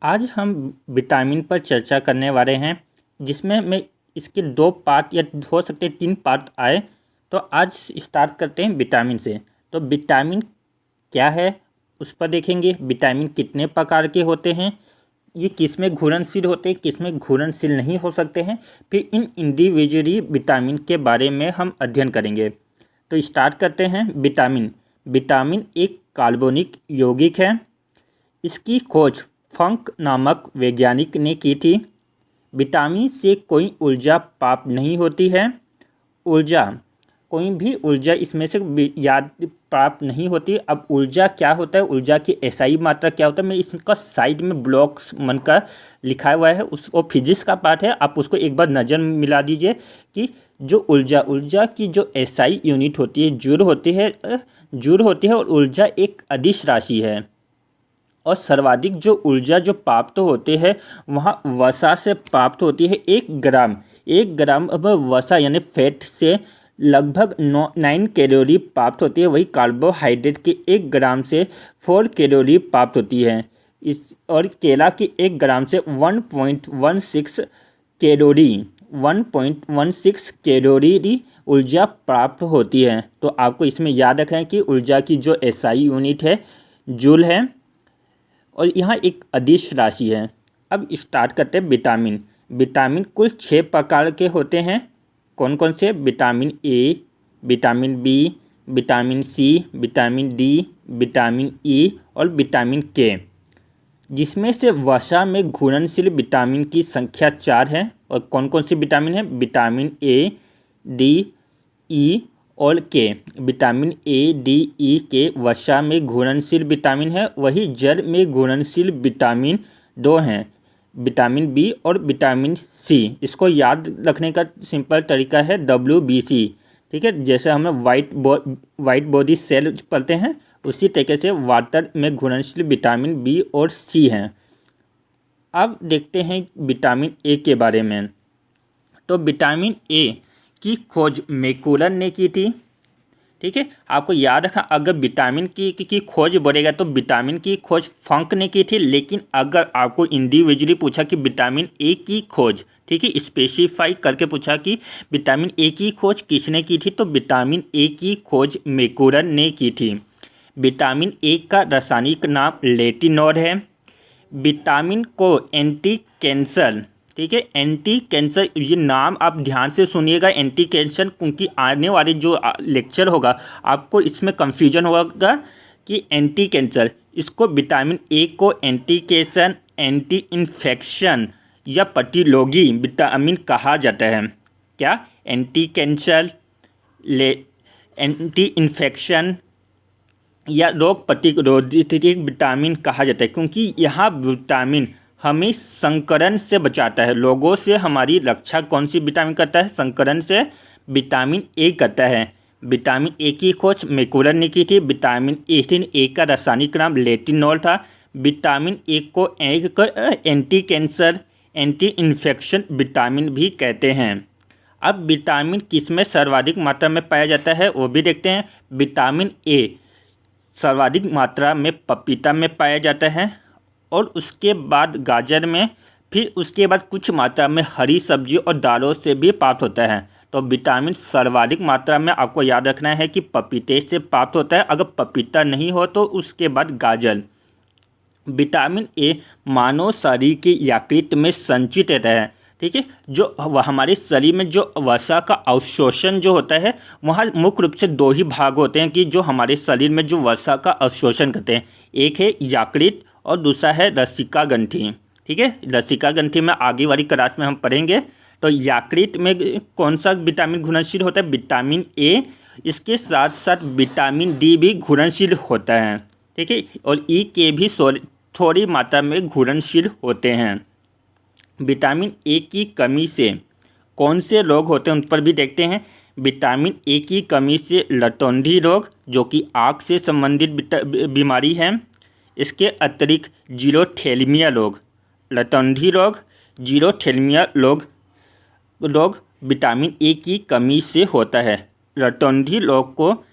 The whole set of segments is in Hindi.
आज हम विटामिन पर चर्चा करने वाले हैं, जिसमें मैं इसके 2 पार्ट या हो सकते हैं 3 पार्ट आए। तो आज स्टार्ट करते हैं विटामिन से। तो विटामिन क्या है उस पर देखेंगे। विटामिन कितने प्रकार के होते हैं, ये किस में घुलनशील होते हैं, किस में घुलनशील नहीं हो सकते हैं। फिर इन इंडिविजुअली विटामिन के बारे में हम अध्ययन करेंगे। तो स्टार्ट करते हैं। विटामिन विटामिन एक कार्बनिक यौगिक है। इसकी खोज फंक नामक वैज्ञानिक ने की थी। विटामिन से कोई ऊर्जा प्राप्त नहीं होती है। ऊर्जा कोई भी ऊर्जा इसमें से याद प्राप्त नहीं होती। अब ऊर्जा क्या होता है, ऊर्जा की एसआई मात्रा क्या होता है, मैं इसका साइड में ब्लॉक्स बनकर लिखा हुआ है, उसको फिजिक्स का पार्ट है, आप उसको एक बार नज़र मिला दीजिए कि जो ऊर्जा की जो एसआई यूनिट होती है, जूल होती है और ऊर्जा एक अदिश राशि है। और सर्वाधिक जो ऊर्जा जो प्राप्त होते हैं वहाँ वसा से प्राप्त होती है। 1 ग्राम अब वसा यानी फैट से लगभग 9 कैलोरी प्राप्त होती है। वही कार्बोहाइड्रेट के 1 ग्राम से 4 कैलोरी प्राप्त होती है। इस और केला के 1 ग्राम से 1.16 कैलोरी ऊर्जा प्राप्त होती है। तो आपको इसमें याद रखना है कि ऊर्जा की जो एसआई यूनिट है जूल है और यहाँ एक अदिश राशि है। अब स्टार्ट करते हैं विटामिन। विटामिन कुल 6 प्रकार के होते हैं। कौन कौन से? Vitamin A, vitamin B, vitamin C, vitamin D, vitamin E और विटामिन के, जिसमें से वसा में घुलनशील विटामिन की संख्या 4 है। और कौन कौन सी विटामिन है? विटामिन ए, डी, ई और के। विटामिन ए, डी, ई के वसा में घुलनशील विटामिन है। वही जल में घुलनशील विटामिन 2 हैं, विटामिन बी और विटामिन सी। इसको याद रखने का सिंपल तरीका है WBC। ठीक है, जैसे हमें वाइट बॉडी सेल पढ़ते हैं उसी तरीके से वाटर में घुलनशील विटामिन बी और सी हैं। अब देखते हैं विटामिन ए के बारे में। तो विटामिन ए की खोज मैकूलर ने की थी। ठीक है, आपको याद रखना, अगर विटामिन की खोज बढ़ेगा तो विटामिन की खोज फंक ने की थी। लेकिन अगर आपको इंडिविजुअली पूछा कि विटामिन ए की खोज, ठीक है, स्पेसिफाई करके पूछा कि विटामिन ए की खोज किसने की थी, तो विटामिन ए की खोज मैकूलर ने की थी। विटामिन ए का रासायनिक नाम लेटिनोल है। विटामिन को एंटी कैंसर, ठीक है, एंटी कैंसर, ये नाम आप ध्यान से सुनिएगा, एंटी कैंसर, क्योंकि आने वाले जो लेक्चर होगा आपको इसमें कंफ्यूजन होगा कि एंटी कैंसर, इसको विटामिन ए को एंटी कैंसर, एंटी इन्फेक्शन या प्रतिरोधी विटामिन कहा जाता है। क्या? एंटी कैंसर, एंटी इन्फेक्शन या रोग प्रतिरोधी विटामिन कहा जाता है, क्योंकि यहाँ विटामिन हमें संकरण से बचाता है। लोगों से हमारी रक्षा कौन सी विटामिन करता है? संकरण से विटामिन ए करता है। विटामिन ए की खोज मैकूलर ने की थी। विटामिन ए का रासायनिक नाम लेटिनोल था। विटामिन ए को एक anti cancer, anti infection vitamin भी कहते हैं। अब विटामिन किस में सर्वाधिक मात्रा में पाया जाता है वो भी देखते हैं। विटामिन ए सर्वाधिक मात्रा में पपीता में पाया जाता है और उसके बाद गाजर में, फिर उसके बाद कुछ मात्रा में हरी सब्जी और दालों से भी प्राप्त होता है। तो विटामिन सर्वाधिक मात्रा में आपको याद रखना है कि पपीते से प्राप्त होता है। अगर पपीता नहीं हो तो उसके बाद गाजर। विटामिन ए मानव शरीर के यकृत में संचित रहता है। ठीक है, जो हमारे शरीर में जो वसा का अवशोषण जो होता है, वहाँ मुख्य रूप से 2 ही भाग होते हैं कि जो हमारे शरीर में जो वसा का अवशोषण करते हैं। एक है यकृत और दूसरा है लसिका ग्रंथि। ठीक है, लसिका ग्रंथि में आगे वाली क्लास में हम पढ़ेंगे। तो यकृत में कौन सा विटामिन घुलनशील होता है? Vitamin A. इसके साथ साथ विटामिन डी भी घुलनशील होता है। ठीक है, और ई के भी थोड़ी मात्रा में घुलनशील होते हैं। विटामिन ए की कमी से कौन से रोग होते हैं उन पर भी देखते हैं। विटामिन ए की कमी से लतौंधी रोग, जो कि आँख से संबंधित बीमारी है। इसके अतिरिक्त जीरोथेल्मिया रोग, लतौंधी रोग, जीरोथेल्मिया रोग विटामिन ए की कमी से होता है। लतौंधी रोग को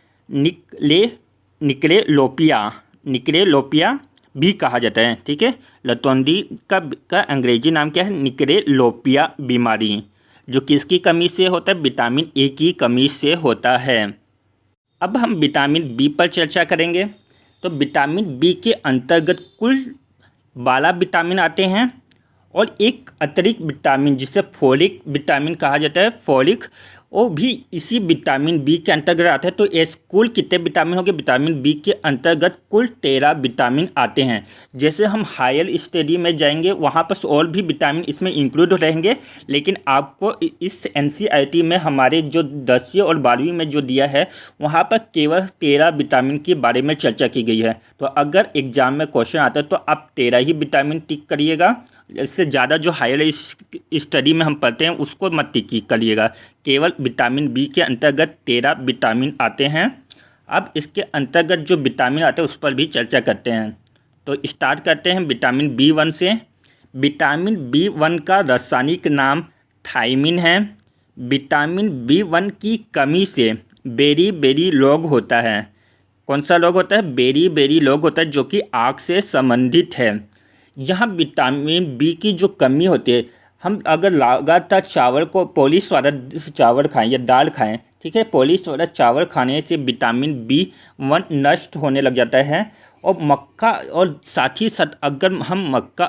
निकलेलोपिया भी कहा जाता है। ठीक है, लतौंडी का अंग्रेजी नाम क्या है? निकरेलोपिया बीमारी, जो किसकी कमी से होता है? विटामिन ए की कमी से होता है। अब हम विटामिन बी पर चर्चा करेंगे। तो विटामिन बी के अंतर्गत कुल 12 विटामिन आते हैं और एक अतिरिक्त विटामिन जिसे फोलिक विटामिन कहा जाता है, फोलिक, वो भी इसी विटामिन बी के अंतर्गत आता है। तो ये कुल कितने विटामिन हो गए? विटामिन बी के अंतर्गत कुल 13 विटामिन आते हैं। जैसे हम हायर स्टडी में जाएंगे वहाँ पर और भी विटामिन इसमें इंक्लूड रहेंगे, लेकिन आपको इस एनसीईआरटी में हमारे जो 10वीं और 12वीं में जो दिया है वहाँ पर केवल 13 विटामिन के बारे में चर्चा की गई है। तो अगर एग्जाम में क्वेश्चन आता है तो आप 13 ही विटामिन टिक करिएगा, इससे ज़्यादा जो हायर स्टडी में हम पढ़ते हैं उसको मत टिक करिएगा। केवल विटामिन बी के अंतर्गत 13 विटामिन आते हैं। अब इसके अंतर्गत जो विटामिन आते हैं उस पर भी चर्चा करते हैं। तो स्टार्ट करते हैं विटामिन B1 से। विटामिन B1 का रासायनिक नाम थायमिन है। विटामिन B1 की कमी से बेरी रोग होता है। कौन सा रोग होता है? बेरी रोग होता है, जो कि आँख से संबंधित है। यहाँ विटामिन बी की जो कमी होती है, हम अगर लगातार चावल को पॉलिश वाला चावल खाएं या दाल खाएं, ठीक है, पॉलिश वाला चावल खाने से विटामिन B1 नष्ट होने लग जाता है। और मक्का, और साथ ही साथ अगर हम मक्का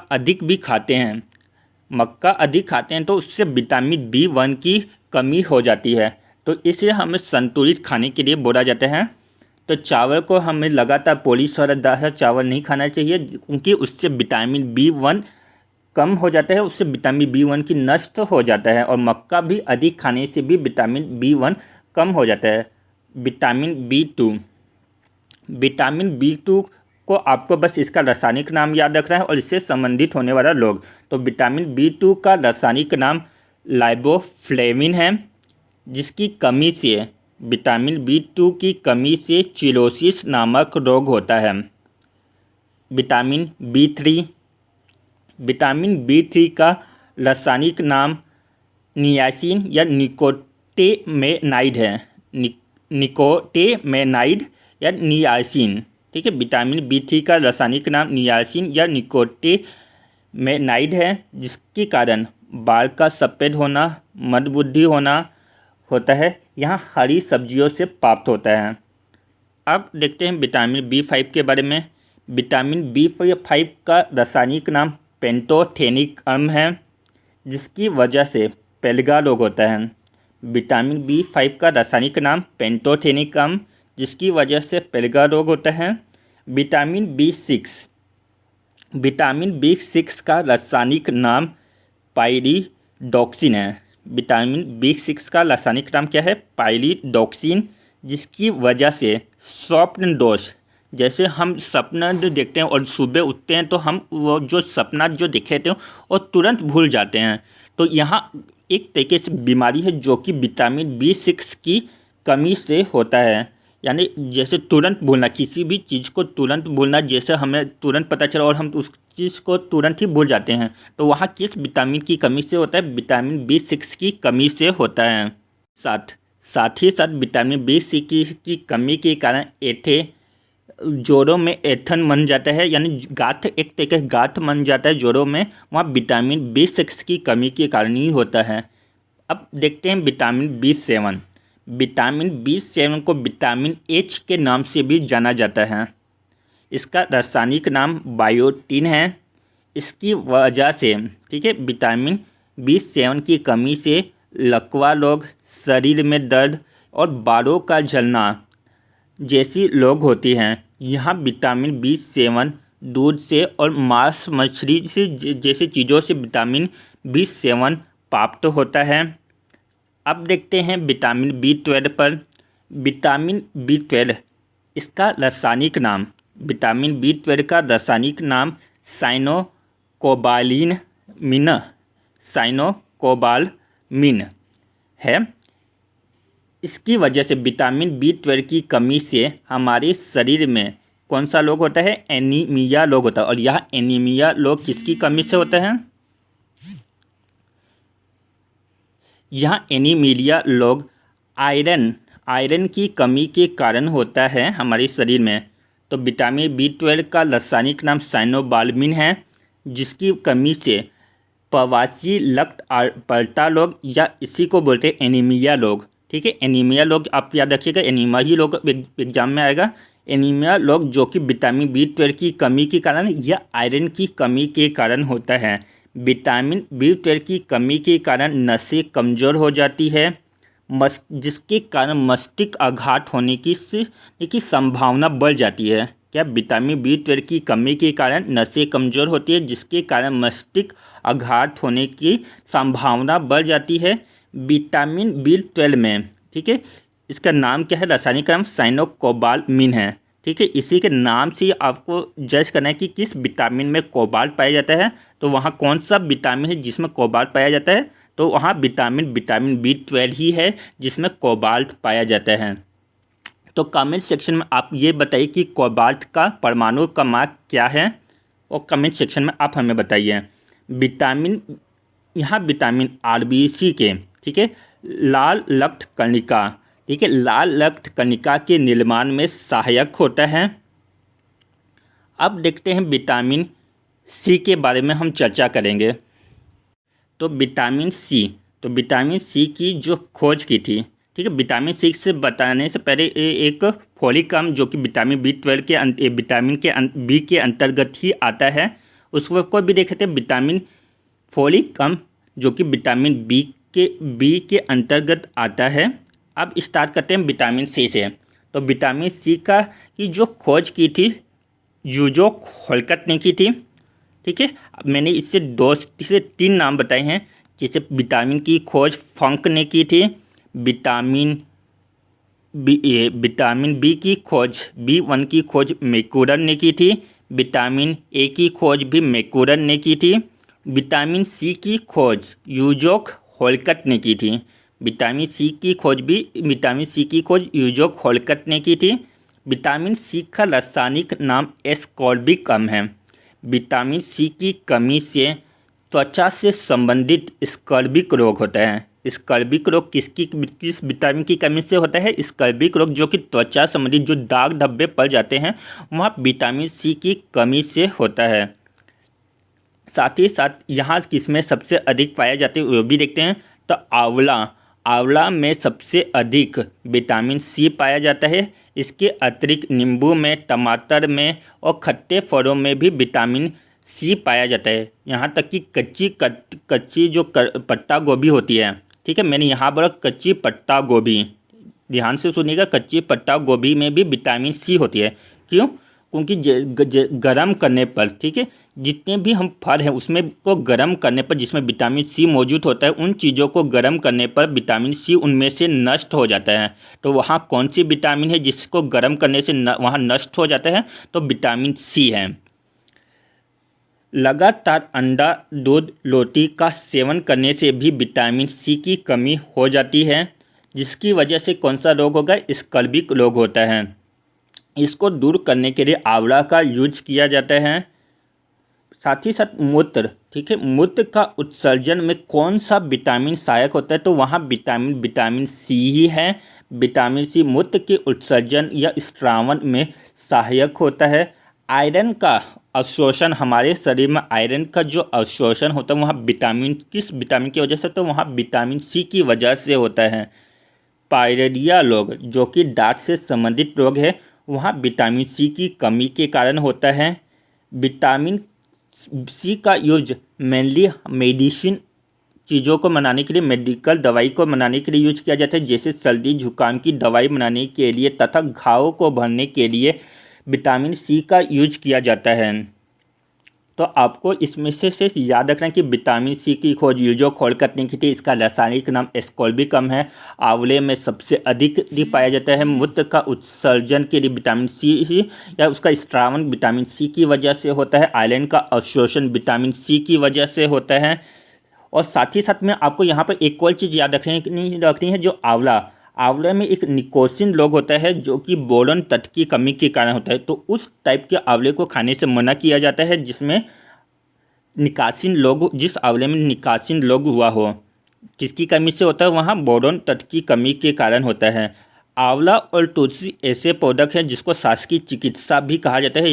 अधिक खाते हैं तो उससे विटामिन B1 की कमी हो जाती है। तो इसलिए हमें संतुलित खाने के लिए बोला जाता है। तो चावल को हमें लगातार पॉलिश वाला दाल चावल नहीं खाना चाहिए, क्योंकि उससे विटामिन B1 कम हो जाता है, उससे विटामिन B1 की नष्ट हो जाता है। और मक्का भी अधिक खाने से भी विटामिन B1 कम हो जाता है। विटामिन B2 को आपको बस इसका रासायनिक नाम याद रखना है और इससे संबंधित होने वाला रोग। तो विटामिन B2 का रासायनिक नाम लाइबोफ्लेविन है, जिसकी कमी से विटामिन B2 की कमी से चिरोसिस नामक रोग होता है। विटामिन B3 का रासायनिक नाम नियासिन या निकोटेमेनाइड है। निकोटेमेनाइड या नियासिन, ठीक है। विटामिन B3 का रासायनिक नाम नियासिन या निकोटेमेनाइड है, जिसके कारण बाल का सफ़ेद होना, मंदबुद्धि होता है। यहाँ हरी सब्जियों से प्राप्त होता है। अब देखते हैं विटामिन B5 के बारे में। विटामिन B5 का रासायनिक नाम पेंटोथेनिक अम्ल है, जिसकी वजह से पेलगा रोग होता है। विटामिन B5 का रासायनिक नाम पेंटोथेनिक अम्ल, जिसकी वजह से पेलगा रोग होता है। विटामिन B6 का रासायनिक नाम पाइरिडॉक्सिन है। विटामिन B6 का रासायनिक नाम क्या है? पाइरिडॉक्सिन, जिसकी वजह से स्वप्न दोष, जैसे हम सपना देखते हैं और सुबह उठते हैं तो हम वो जो सपना जो देख लेते हैं वो तुरंत भूल जाते हैं। तो यहाँ एक तरीके से बीमारी है जो कि विटामिन B6 की कमी से होता है। यानी जैसे तुरंत भूलना, किसी भी चीज़ को तुरंत भूलना, जैसे हमें तुरंत पता चला और हम उस चीज़ को तुरंत ही भूल जाते हैं। तो वहाँ किस विटामिन की कमी से होता है? विटामिन B6 की कमी से होता है। साथ ही साथ विटामिन B6 की कमी के कारण जोड़ों में ऐंठन बन जाता है, यानी गांठ, एक तरीके से गांठ बन जाता है जोड़ों में, वहाँ विटामिन B6 की कमी के कारण ही होता है। अब देखते हैं विटामिन B7। विटामिन B7 को विटामिन H के नाम से भी जाना जाता है। इसका रासायनिक नाम बायोटिन है। इसकी वजह से, ठीक है, विटामिन B7 की कमी से लकवा रोग, शरीर में दर्द और बालों का झड़ना जैसी रोग होती हैं। यहाँ विटामिन B7 दूध से और मांस मछली से जैसी चीज़ों से विटामिन B7 प्राप्त होता है। अब देखते हैं विटामिन B12 पर। विटामिन B12, इसका रासायनिक नाम, विटामिन B12 का रासायनिक नाम साइनोकोबालामिन है। इसकी वजह से विटामिन B12 की कमी से हमारे शरीर में कौन सा रोग होता है? एनीमिया रोग होता है। और यह एनीमिया रोग किसकी कमी से होता है? यह एनीमिया रोग आयरन की कमी के कारण होता है हमारे शरीर में। तो विटामिन B12 का रासायनिक नाम साइनोबाल्मिन है, जिसकी कमी से प्रवासी रक्त पलटा लोग या इसी को बोलते हैं एनीमिया लोग। ठीक है, एनीमिया लोग आप याद रखिएगा, एनीमिया ही लोग एग्जाम में आएगा। एनीमिया लोग जो कि विटामिन B12 की कमी के कारण या आयरन की कमी के कारण होता है। विटामिन B12 की कमी के कारण नसें कमज़ोर हो जाती है, जिसके कारण मस्तिष्क आघात होने की संभावना बढ़ जाती है। क्या विटामिन B12 की कमी के कारण नसें कमज़ोर होती है, जिसके कारण मस्तिष्क आघात होने की संभावना बढ़ जाती है। विटामिन B12 में, ठीक है, इसका नाम क्या है, रासायनिक नाम साइनोकोबाल्मिन है। ठीक है, इसी के नाम से आपको जज करना है कि किस विटामिन में कोबाल्ट पाया जाता है। तो वहाँ कौन सा विटामिन है जिसमें कोबाल्ट पाया जाता है, तो वहाँ विटामिन B12 ही है जिसमें कोबाल्ट पाया जाता है। तो कमेंट सेक्शन में आप ये बताइए कि कोबाल्ट का परमाणु क्रमांक क्या है, और कमेंट सेक्शन में आप हमें बताइए। विटामिन, यहाँ विटामिन RBC के, ठीक है, लाल रक्त कणिका, ठीक है, लाल रक्त कणिका के निर्माण में सहायक होता है। अब देखते हैं विटामिन C के बारे में हम चर्चा करेंगे। तो विटामिन C की जो खोज की थी, ठीक है, विटामिन C से बताने से पहले एक फोलिक अम्ल जो कि विटामिन B12 के विटामिन के B के अंतर्गत ही आता है, उसको भी देखे थे। विटामिन फोलिक अम्ल जो कि विटामिन B के अंतर्गत आता है। अब स्टार्ट करते हैं विटामिन C से। तो विटामिन C की जो खोज की थी यूजो होल्कट ने की थी। ठीक है, मैंने इससे 2 से 3 नाम बताए हैं, जैसे विटामिन की खोज फंक ने की थी, विटामिन बी की खोज B1 की खोज मैकूरन ने की थी, विटामिन A की खोज भी मैकूरन ने की थी, विटामिन C की खोज यूजोक होल्कट ने की थी, विटामिन C की खोज यूजोक होल्कट ने की थी। विटामिन C का रासायनिक नाम एस्कॉर्बिक अम्ल है। विटामिन C की कमी से त्वचा से संबंधित स्कर्बिक रोग होता है। स्कर्बिक रोग किस विटामिन की कमी से होता है? स्कर्बिक रोग जो कि त्वचा संबंधित जो दाग धब्बे पड़ जाते हैं वहाँ विटामिन C की कमी से होता है। साथ ही साथ यहाँ किसमें सबसे अधिक पाया जाता है वो भी देखते हैं। तो आंवला में सबसे अधिक विटामिन C पाया जाता है। इसके अतिरिक्त नींबू में, टमाटर में और खट्टे फलों में भी विटामिन C पाया जाता है। यहाँ तक कि कच्ची जो पत्ता गोभी होती है, ठीक है, मैंने यहाँ पर कच्ची पत्ता गोभी, ध्यान से सुनिएगा, कच्ची पत्ता गोभी में भी विटामिन C होती है। क्यों? क्योंकि गरम करने पर, ठीक है, जितने भी हम फल हैं उसमें को गर्म करने पर जिसमें विटामिन C मौजूद होता है, उन चीज़ों को गर्म करने पर विटामिन C उनमें से नष्ट हो जाता है। तो वहाँ कौन सी विटामिन है जिसको गर्म करने से वहाँ नष्ट हो जाता है? तो विटामिन C है। लगातार अंडा, दूध, रोटी का सेवन करने से भी विटामिन C की कमी हो जाती है, जिसकी वजह से कौन सा रोग होगा? स्कर्बिक रोग होता है। इसको दूर करने के लिए आंवला का यूज किया जाता है। साथ ही साथ मूत्र, ठीक है, मूत्र का उत्सर्जन में कौन सा विटामिन सहायक होता है? तो वहाँ विटामिन C ही है। विटामिन C मूत्र के उत्सर्जन या स्त्रावन में सहायक होता है। आयरन का अवशोषण, हमारे शरीर में आयरन का जो अवशोषण होता है वहाँ किस विटामिन की वजह से? तो वहाँ विटामिन C की वजह से होता है। पायरिया रोग जो कि दांत से संबंधित रोग है, वहाँ विटामिन C की कमी के कारण होता है। विटामिन C का यूज मेनली मेडिसिन चीज़ों को बनाने के लिए, मेडिकल दवाई को बनाने के लिए यूज किया जाता है, जैसे सर्दी जुकाम की दवाई बनाने के लिए तथा घावों को भरने के लिए विटामिन C का यूज किया जाता है। तो आपको इसमें से याद रखना कि विटामिन C की खोज यूजो होल्कट ने की थी। इसका रासायनिक नाम एस्कॉर्बिक अम्ल है। आंवले में सबसे अधिक पाया जाता है। मूत्र का उत्सर्जन के लिए विटामिन C या उसका स्त्रावन विटामिन C की वजह से होता है। आयरन का अवशोषण विटामिन C की वजह से होता है। और साथ ही साथ में आपको यहाँ पर एक और चीज़ याद रखनी है, जो आंवले में एक निकोसिन रोग होता है जो कि बोरोन तत्व की कमी के कारण होता है। तो उस टाइप के आंवले को खाने से मना किया जाता है जिसमें जिस आंवले में निकासिन रोग हुआ हो। किसकी कमी से होता है? वहाँ बोरोन तत्व की कमी के कारण होता है। आंवला और तुलसी ऐसे पौधक हैं जिसको शासकीय चिकित्सा भी कहा जाता है,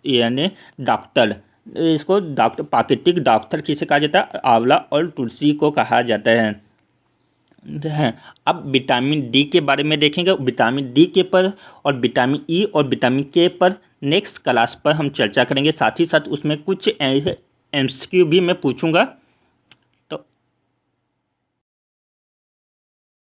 यानी डॉक्टर, इसको डॉक्टर, प्राकृतिक डॉक्टर किसे कहा जाता है? आंवला और तुलसी को कहा जाता है। अब विटामिन डी के बारे में देखेंगे। विटामिन डी के पर और विटामिन ई और विटामिन के पर नेक्स्ट क्लास पर हम चर्चा करेंगे। साथ ही साथ उसमें कुछ एमसीक्यू भी मैं पूछूंगा।